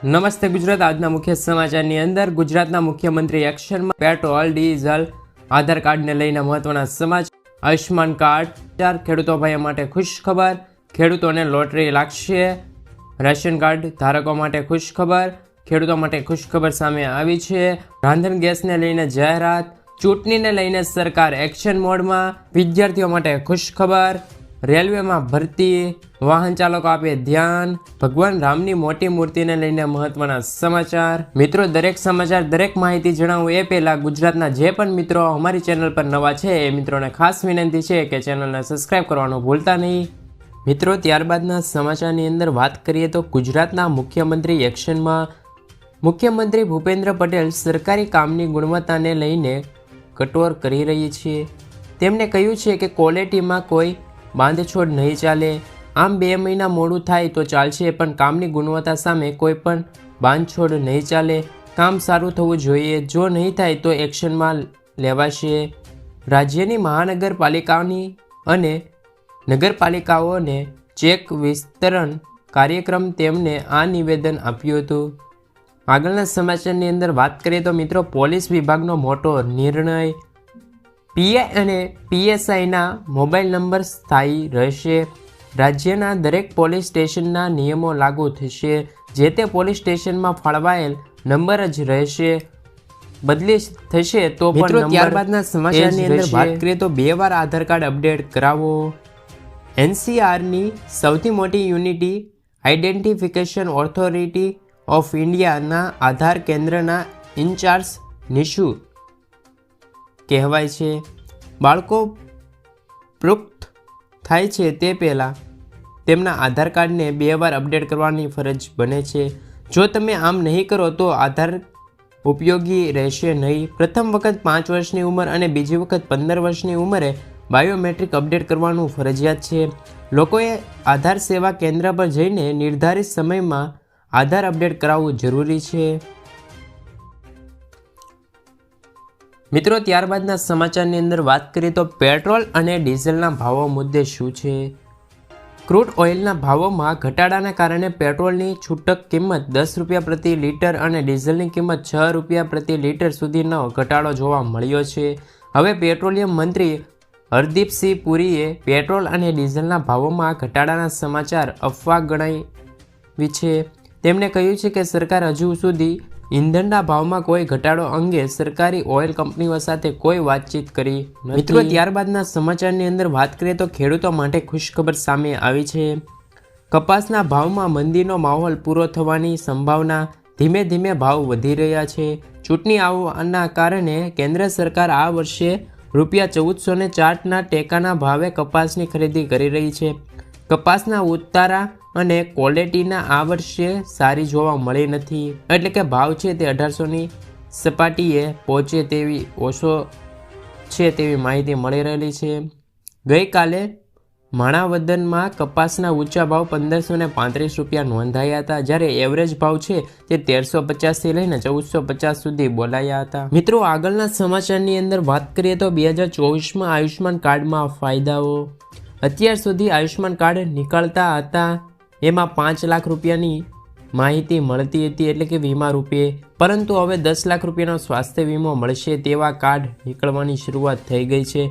નમસ્તે ગુજરાત. આજના મુખ્ય સમાચારની અંદર ગુજરાતના મુખ્યમંત્રી એક્શનમાં પેટ્રોલ ડીઝલ આધાર કાર્ડને લઈને મહત્વના સમાચાર. આયુષ્માન કાર્ડ ખેડૂતો ભાઈઓ માટે ખુશ ખબર. ખેડૂતોને લોટરી લાગશે. રેશન કાર્ડ ધારકો માટે ખુશ ખબર. ખેડૂતો માટે ખુશ ખબર સામે આવી છે. રાંધણ ગેસને લઈને જાહેરાત. ચૂંટણીને લઈને સરકાર એક્શન મોડમાં. વિદ્યાર્થીઓ માટે ખુશ ખબર. રેલવેમાં ભરતી. વાહન ચાલકો આપે ધ્યાન. ભગવાન રામની મોટી મૂર્તિને લઈને મહત્વના સમાચાર. મિત્રો, દરેક સમાચાર દરેક માહિતી જણાવું એ પહેલાં ગુજરાતના જે પણ મિત્રો અમારી ચેનલ પર નવા છે એ મિત્રોને ખાસ વિનંતી છે કે ચેનલને સબસ્ક્રાઈબ કરવાનું ભૂલતા નહીં. મિત્રો, ત્યારબાદના સમાચારની અંદર વાત કરીએ તો ગુજરાતના મુખ્યમંત્રી એક્શનમાં. મુખ્યમંત્રી ભૂપેન્દ્ર પટેલ સરકારી કામની ગુણવત્તાને લઈને કટોર કરી રહી છે. તેમણે કહ્યું છે કે ક્વોલિટીમાં કોઈ બાંધછોડ નહીં ચાલે. આમ 2 મહિના મોડું થાય તો ચાલશે, પણ કામની ગુણવત્તા સામે કોઈ પણ બાંધછોડ નહીં ચાલે. કામ સારું થવું જોઈએ. જો નહીં થાય તો એક્શનમાં લેવાશે. રાજ્યની મહાનગરપાલિકાઓની અને નગરપાલિકાઓને ચેક વિસ્તરણ કાર્યક્રમ તેમને આ નિવેદન આપ્યું હતું. આગળના સમાચારની અંદર વાત કરીએ તો મિત્રો, પોલીસ વિભાગનો મોટો નિર્ણય. પીઆઈ અને પીએસઆઈના મોબાઈલ નંબર સ્થાયી રહેશે. રાજ્યના દરેક પોલીસ સ્ટેશનના નિયમો લાગુ થશે. જે તે પોલીસ સ્ટેશનમાં ફાળવાયેલ નંબર જ રહેશે. બદલી થશે તો પણ ત્યારબાદના સમાચારની અંદર વાત કરીએ તો 2 વાર આધાર કાર્ડ અપડેટ કરાવો. એનસીઆરની સૌથી મોટી યુનિટી આઇડેન્ટિફિકેશન ઓથોરિટી ઓફ ઇન્ડિયાના આધાર કેન્દ્રના ઇન્ચાર્જ નિશુ કહેવાય છે. બાળકો પુખ્ત થાય છે તે પહેલાં તેમના આધાર કાર્ડને 2 વાર અપડેટ કરવાની ફરજ બને છે. જો તમે આમ નહીં કરો તો આધાર ઉપયોગી રહેશે નહીં. પ્રથમ વખત 5 વર્ષની ઉંમર અને બીજી વખત 15 વર્ષની ઉંમરે બાયોમેટ્રિક અપડેટ કરવાનું ફરજિયાત છે. લોકોએ આધાર સેવા કેન્દ્ર પર જઈને નિર્ધારિત સમયમાં આધાર અપડેટ કરાવવું જરૂરી છે. મિત્રો, ત્યારબાદના સમાચારની અંદર વાત કરીએ તો પેટ્રોલ અને ડીઝલના ભાવો મુદ્દે શું છે. ક્રૂડ ઓઇલના ભાવોમાં ઘટાડાના કારણે પેટ્રોલની છૂટક કિંમત 10 રૂપિયા પ્રતિ લીટર અને ડીઝલની કિંમત 6 રૂપિયા પ્રતિ લીટર સુધીનો ઘટાડો જોવા મળ્યો છે. હવે પેટ્રોલિયમ મંત્રી હરદીપસિંહ પુરીએ પેટ્રોલ અને ડીઝલના ભાવોમાં ઘટાડાના સમાચાર અફવા ગણાવી છે. તેમણે કહ્યું છે કે સરકાર હજુ સુધી ઈંધણના ભાવમાં કોઈ ઘટાડો અંગે સરકારી ઓઇલ કંપનીઓ સાથે કોઈ વાતચીત કરી નથી. મિત્રો, ત્યારબાદના સમાચારની અંદર વાત કરીએ તો ખેડૂતો માટે ખુશખબર સામે આવી છે. કપાસના ભાવમાં મંદીનો માહોલ પૂરો થવાની સંભાવના. ધીમે ધીમે ભાવ વધી રહ્યા છે. ચૂંટણી આવવાના કારણે કેન્દ્ર સરકાર આ વર્ષે ₹1404ના ટેકાના ભાવે કપાસની ખરીદી કરી રહી છે. કપાસના ઉતારા અને ક્વોલિટીના આ વર્ષે સારી જોવા મળી નથી. એટલે કે ભાવ છે તે 1800ની સપાટીએ પહોંચે તેવી ઓછો છે તેવી માહિતી મળી રહેલી છે. ગઈકાલે માણાવદરમાં કપાસના ઊંચા ભાવ ₹1535 નોંધાયા હતા, જ્યારે એવરેજ ભાવ છે તે 1350થી લઈને 1450 સુધી બોલાયા હતા. મિત્રો, આગળના સમાચારની અંદર વાત કરીએ તો 2024માં આયુષ્માન કાર્ડમાં ફાયદાઓ. અત્યાર સુધી આયુષ્માન કાર્ડ નીકળતા હતા એમાં 5 લાખ રૂપિયાની માહિતી મળતી હતી, એટલે કે વીમા રૂપે. પરંતુ હવે 10 લાખ રૂપિયાનો સ્વાસ્થ્ય વીમો મળશે તેવા કાર્ડ નીકળવાની શરૂઆત થઈ ગઈ છે.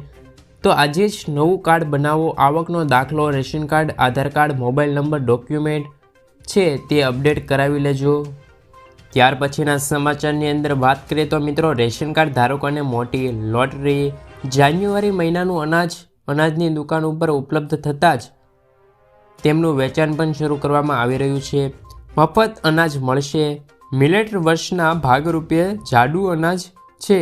તો આજે જ નવું કાર્ડ બનાવો. આવકનો દાખલો, રેશન કાર્ડ, આધાર કાર્ડ, મોબાઈલ નંબર, ડોક્યુમેન્ટ છે તે અપડેટ કરાવી લેજો. ત્યાર પછીના સમાચારની અંદર વાત કરીએ તો મિત્રો, રેશન કાર્ડ ધારકોને મોટી લોટરી. જાન્યુઆરી મહિનાનું અનાજની દુકાન ઉપર ઉપલબ્ધ થતાં જ તેમનું વેચાણ પણ શરૂ કરવામાં આવી રહ્યું છે. મફત અનાજ મળશે. મિલેટ વર્ષના ભાગરૂપે જાડુ અનાજ છે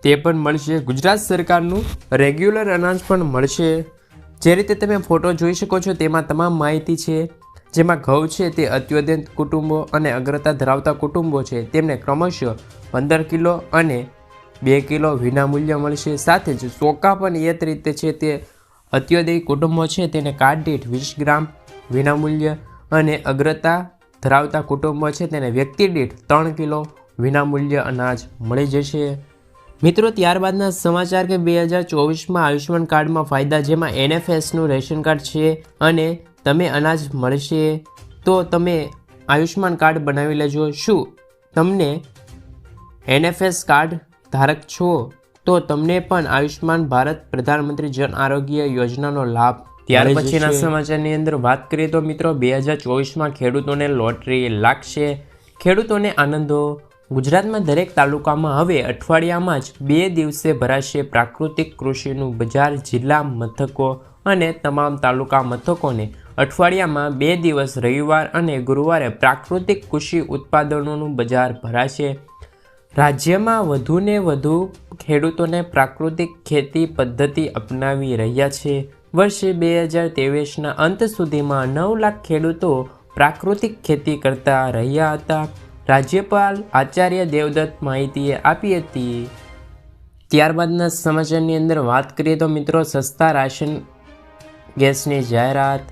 તે પણ મળશે. ગુજરાત સરકારનું રેગ્યુલર અનાજ પણ મળશે. જે રીતે તમે ફોટો જોઈ શકો છો તેમાં તમામ માહિતી છે. જેમાં ઘઉં છે તે અત્યંત કુટુંબો અને અગ્રતા ધરાવતા કુટુંબો છે તેમને ક્રમશઃ 15 કિલો અને 2 કિલો વિનામૂલ્ય મળશે. સાથે જ ચોખા પણ એ જ રીતે છે તે અત્યોદય કુટુંબો છે તેને કાર્ડ દીઠ 20 ગ્રામ વિનામૂલ્ય અને અગ્રતા ધરાવતા કુટુંબો છે તેને વ્યક્તિ દીઠ 3 કિલો વિનામૂલ્ય અનાજ મળી જશે. મિત્રો, ત્યારબાદના સમાચાર કે 2024માં આયુષ્માન કાર્ડમાં ફાયદા, જેમાં NFSનું રેશન કાર્ડ છે અને તમે અનાજ મળશે તો તમે આયુષ્માન કાર્ડ બનાવી લેજો. શું તમને NFS કાર્ડ ધારક છો તો તમને પણ આયુષ્માન ભારત પ્રધાનમંત્રી જન આરોગ્ય યોજનાનો લાભ. ત્યાર પછીના સમાચારની અંદર વાત કરીએ તો મિત્રો 2024માં ખેડૂતોને લોટરી લાગશે. ખેડૂતોને આનંદો. ગુજરાતમાં દરેક તાલુકામાં હવે અઠવાડિયામાં જ 2 દિવસે ભરાશે પ્રાકૃતિક કૃષિનું બજાર. જિલ્લા મથકો અને તમામ તાલુકા મથકોને અઠવાડિયામાં 2 દિવસ રવિવાર અને ગુરુવારે પ્રાકૃતિક કૃષિ ઉત્પાદનોનું બજાર ભરાશે. રાજ્યમાં વધુને વધુ ખેડૂતોને પ્રાકૃતિક ખેતી પદ્ધતિ અપનાવી રહ્યા છે. વર્ષ 2023ના અંત સુધીમાં 9 લાખ ખેડૂતો પ્રાકૃતિક ખેતી કરતા રહ્યા હતા. રાજ્યપાલ આચાર્ય દેવદત્ત માહિતીએ આપી હતી. ત્યારબાદના સમાચારની અંદર વાત કરીએ તો મિત્રો સસ્તા રાશન ગેસની જાહેરાત.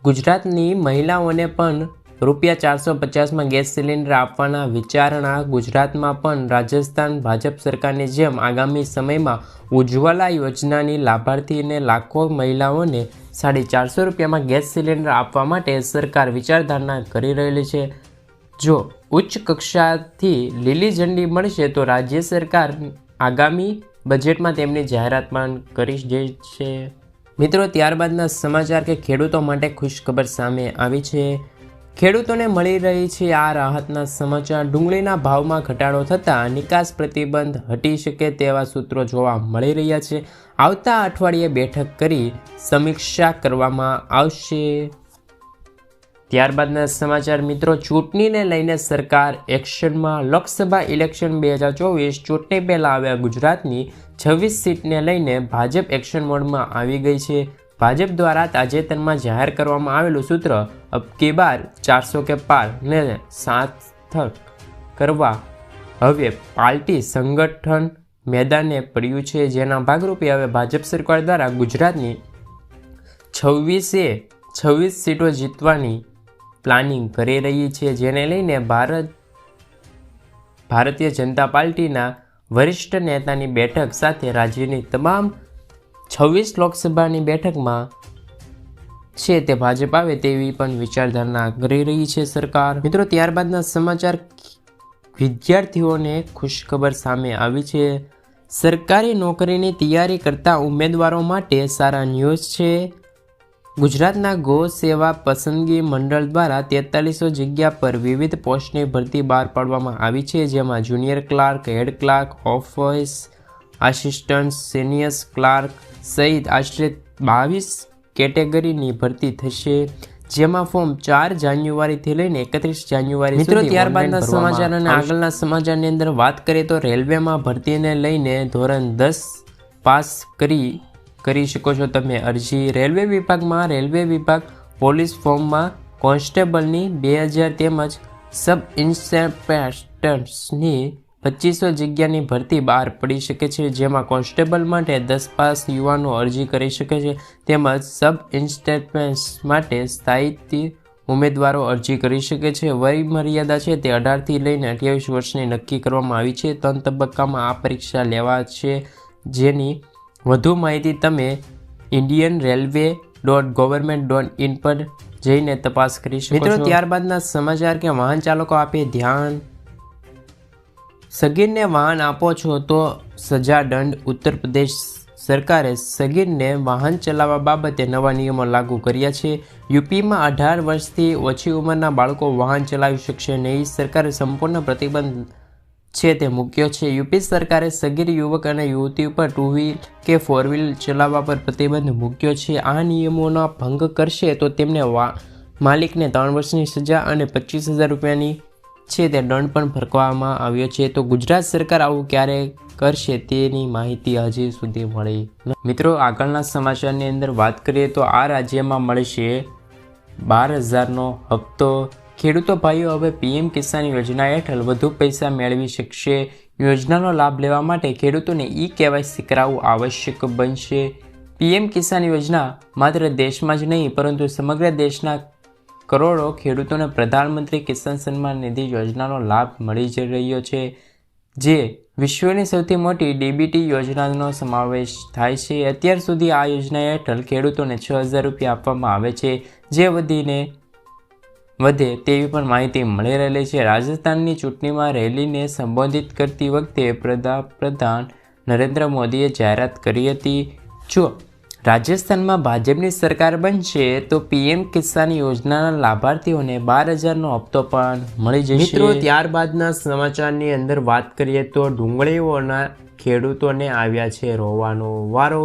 ગુજરાતની મહિલાઓને પણ ₹450માં ગેસ સિલિન્ડર આપવાના વિચારણા. ગુજરાતમાં પણ રાજસ્થાન ભાજપ સરકારની જેમ આગામી સમયમાં ઉજ્જવલા યોજનાની લાભાર્થીને લાખો મહિલાઓને ₹450માં ગેસ સિલિન્ડર આપવા માટે સરકાર વિચારધારણા કરી રહેલી છે. જો ઉચ્ચ કક્ષાથી લીલી ઝંડી મળશે તો રાજ્ય સરકાર આગામી બજેટમાં તેમની જાહેરાત પણ કરી છે. મિત્રો ત્યારબાદના સમાચાર કે ખેડૂતો માટે ખુશખબર સામે આવી છે. ખેડૂતોને મળી રહી છે આ રાહતના સમાચાર. ડુંગળીના ભાવમાં ઘટાડો થતાં નિકાસ પ્રતિબંધ હટી શકે તેવા સૂત્રો જોવા મળી રહ્યા છે. આવતા અઠવાડિયે બેઠક કરી સમીક્ષા કરવામાં આવશે. ત્યારબાદના સમાચાર મિત્રો ચૂંટણીને લઈને સરકાર એક્શનમાં. લોકસભા ઇલેક્શન 2024 ચૂંટણી પહેલાં આવ્યા ગુજરાતની 26 સીટને લઈને ભાજપ એક્શન મોડમાં આવી ગઈ છે. ભાજપ દ્વારા તાજેતરમાં જાહેર કરવામાં આવેલું સૂત્ર અબકી બાર 400 કે પાર ને સાર્થક કરવા હવે પાર્ટી સંગઠન મેદાને પડ્યું છે. જેના ભાગરૂપે હવે ભાજપ સરકાર દ્વારા ગુજરાતની 26 સીટો જીતવાની પ્લાનિંગ કરી રહી છે. જેને લઈને ભારતીય જનતા પાર્ટીના વરિષ્ઠ નેતાની બેઠક સાથે રાજ્યની તમામ 26 લોકસભાની બેઠકમાં છે તે ભાજપ આવે તેવી પણ વિચારધારણા કરી રહી છે સરકાર. મિત્રો ત્યારબાદના સમાચાર વિદ્યાર્થીઓને ખુશખબર સામે આવી છે. સરકારી નોકરીની તૈયારી કરતા ઉમેદવારો માટે સારા ન્યૂઝ છે. ગુજરાતના ગૌ સેવા પસંદગી મંડળ દ્વારા 4300 જગ્યા પર વિવિધ પોસ્ટની ભરતી બહાર પાડવામાં આવી છે. જેમાં junior clerk, head clerk, office assistant, senior clerk સહિત આશરે 22 કેટેગરીની ભરતી થશે. જેમાં ફોર્મ 4 જાન્યુઆરીથી લઈને 31 જાન્યુઆરી મિત્રો ત્યારબાદના સમાચાર અને આગળના સમાચારની અંદર વાત કરીએ તો રેલવેમાં ભરતીને લઈને ધોરણ 10 પાસ કરી શકો છો તમે અરજી. રેલવે વિભાગ પોલીસ ફોર્મમાં કોન્સ્ટેબલની 2000 તેમજ સબ ઇન્સ્પેક્ટર્સની 2500 જગ્યાની ભરતી બહાર પડી શકે છે. જેમાં કોન્સ્ટેબલ માટે 10 પાસ યુવાનો અરજી કરી શકે છે તેમજ સબ ઇન્સ્પેક્ટર્સ માટે સ્થાયી ઉમેદવારો અરજી કરી શકે છે. વય મર્યાદા છે તે 18થી લઈને 28 વર્ષની નક્કી કરવામાં આવી છે. 3 તબક્કામાં આ પરીક્ષા લેવા છે. જેની વધુ માહિતી તમે indianrailway.government.in પર જઈને તપાસ કરી શકો છો. મિત્રો ત્યારબાદના સમાચાર કે વાહન ચાલકો આપે ધ્યાન. સગીરને વાહન આપો છો તો સજા દંડ. ઉત્તર પ્રદેશ સરકારે સગીરને વાહન ચલાવવા બાબતે નવા નિયમો લાગુ કર્યા છે. યુપીમાં 18 વર્ષથી ઓછી ઉંમરના બાળકો વાહન ચલાવી શકશે નહીં. સરકારે સંપૂર્ણ પ્રતિબંધ છે તે મૂક્યો છે. યુપી સરકારે સગીર યુવક અને યુવતી ઉપર 2 વ્હીલ કે 4 વ્હીલ ચલાવવા પર પ્રતિબંધ મૂક્યો છે. આ નિયમોનો ભંગ કરશે તો તેમને માલિકને 3 વર્ષની સજા અને 25,000 રૂપિયાની છે તે દંડ પણ ફરકવામાં આવ્યો છે. તો ગુજરાત સરકાર આવું ક્યારે કરશે તેની માહિતી હજી સુધી મળી. મિત્રો આગળના સમાચારની અંદર વાત કરીએ તો આ રાજ્યમાં મળશે 12,000નો હપ્તો. ખેડૂતો ભાઈઓ હવે PM કિસાન યોજના હેઠળ વધુ પૈસા મેળવી શકશે. યોજનાનો લાભ લેવા માટે ખેડૂતોને KYC કરાવવું આવશ્યક બનશે. PM કિસાન યોજના માત્ર દેશમાં જ નહીં પરંતુ સમગ્ર દેશના કરોડો ખેડૂતોને પ્રધાનમંત્રી કિસાન સન્માન નિધિ યોજનાનો લાભ મળી જઈ રહ્યો છે. જે વિશ્વની સૌથી મોટી DBT યોજનાનો સમાવેશ થાય છે. અત્યાર સુધી આ યોજના હેઠળ ખેડૂતોને 6,000 રૂપિયા આપવામાં આવે છે જે વધીને વધે તેવી પણ માહિતી મળી રહેલી છે. રાજસ્થાનની ચૂંટણીમાં રેલીને સંબોધિત કરતી વખતે પ્રધાન નરેન્દ્ર મોદીએ જાહેરાત કરી હતી. જો રાજસ્થાનમાં ભાજપની સરકાર બનશે તો પીએમ કિસાન યોજનાના લાભાર્થીઓને 12,000નો હપ્તો પણ મળી જશે. મિત્રો, ત્યારબાદના સમાચારની અંદર વાત કરીએ તો ડુંગળીઓના ખેડૂતોને આવ્યા છે રોવાનો વારો.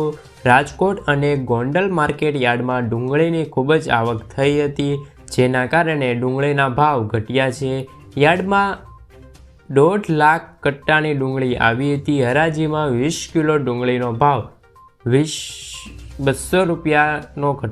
રાજકોટ અને ગોંડલ માર્કેટ યાર્ડમાં ડુંગળીની ખૂબ જ આવક થઈ હતી, જેના કારણે ડુંગળીના ભાવ ઘટ્યા છે. યાર્ડમાં 1.5 લાખ કટ્ટાની ડુંગળી આવી હતી. હરાજીમાં 20 કિલો ડુંગળીનો ભાવ 200 રૂપિયાનો ઘટાડો